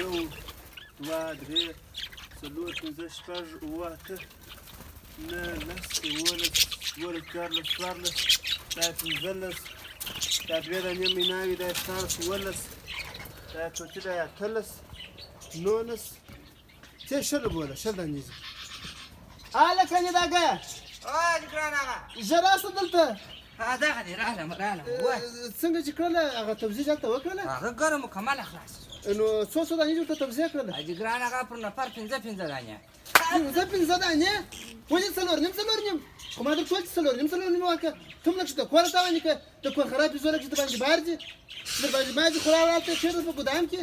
یو دوه درې څلور پنځه شپږ اووه اته نهه لس یوولس دولس دیارلس څوارلس دا پنځلس دا دوې دانې میناوي دا شپاړس اوولس دا چوټي دا اتلس نولس څه شل بوله شل دانې دي هلکه نداګه ګران هغه ژر راسه دلته دغه دی راغلم څنګه چې کړله هغه توزیع هلته وکړله هغه ګرم مکمله خلاص نو څو څو دانې ورته توزیع کړله حاجي ګران هغه پر نفر پنځه دانې پنځه دانې ولې څلور نیم خو ما در ټول چې څلور نیم وکړه ته ملک چې د کوره تاوانې که د کور خرابې زوره چې د باندې بار دي در باندې ما دي خورا هلته چېرته په ګدام کې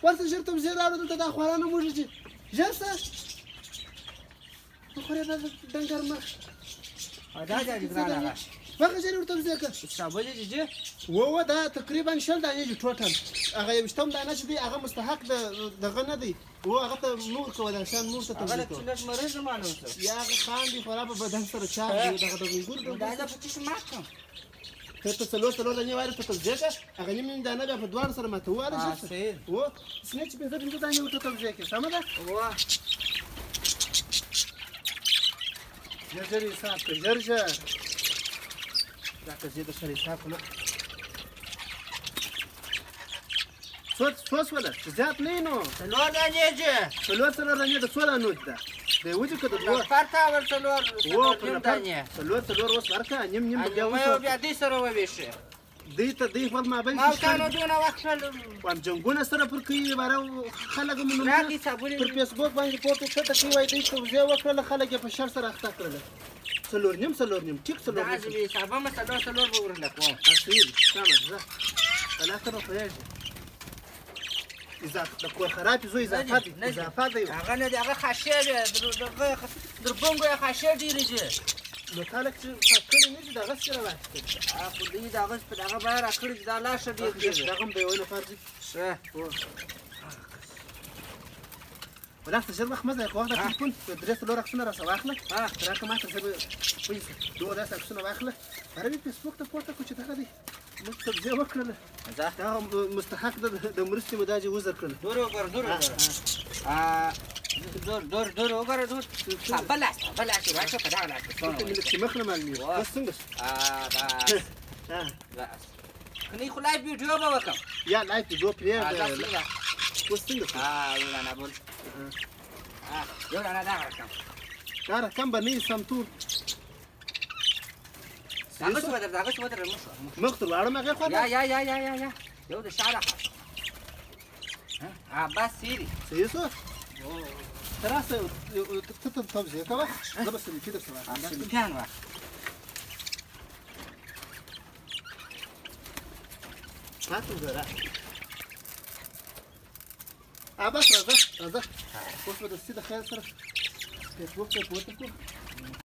ورسه ژر توزیع راوړه دلته دا خوارانه موږ چې ژر شه خورې دا ډنګر مخ دا دی حاجي ګران هغه واخه ژر ورته توزیع کړه شابلې ججې وه دا تقریبا شل دانې دي ټوټل هغه یویشتم دانه چې دی هغه مستحق دغه نه دی هغه ته نور کولی شان نور ته توزیع کوه هغه لږ مریض معلوم شو یا هغه خان دي خورا په بدن سره چاق دی دغه د غوږونو دا زه په څه مات کړم ته څلور دانې وارې ته توزیع کړه هغه نیم دانه بیا په دواړو سره ماته وواره صحیح و سنې چې پنځه دانې ورته توزیع کړې سمه ده ژر حساب کړه ژر دا قضیه د سره حساب کړه څو شوله زیات نه وي نو څلور دانې جې څلور دانې د څو دانو دي دا د یوه چې که د دوه نفر ته ور څلور دانې څلور اوس ورکړه نیم بیا بیا دې سره وویشې دوی ته دوی خپل مابین ما ورته نو دونه وخت شول جنګونه سره پر کوي باره خلک راکړي صابونې پر فیسبوک باندې پورته ښکته کوي وایي دوی توزیع وکړله خلک یې په شر سره اخته کړله څلور نیم ټیک څلور نیم دا حسابه مې څلور به ورله کوم اصیل سمه ده الله ته به پوهېږي د کور خرابې زوی اضافه دی هغه نه دی هغه خاشې دی دربنګو یې خاشې ډېرې دي نو خلک چې پاک کړي نه دي د هغه سره واخیستل خو دوی د هغه په دغه بیه راکړي چې دا لا ښه ډېر کېږي دغه هم د یوه نفر دي ښه ولکه ژر وخت مه ضایع کوه د تلیفون درې څلور عکسونه راسه واخله راکړه ما ته زه به وایي دوه داسې عکسونه واخله هره فیسبوک ته پورته کړو چې دغه دی موږ توزیع وکړله دغه مستحق د مرستې مو دا چې وزر کړله دور وګوره بله چې راشه په دغه لاس چې مخ نه معلومېږي بس څنګه کنی خو لایف ویډیو به وکړم یا لایف ویډیو پرېږده اوس څنګه یو دانه بول یو دانه دغه رقم دا رقم به نه وي سمتور دغه شو ودر مخ تر واړم هغې خوا یا یو د شعره خاص بس سیری صحیح شو ته راسه ته توزیع کوه زه به سلیپي درته واخلم سلیپیان واخله ماته وګوره بس راځه اوس به دستي د خیر سره فیسبوک ته پورته کړو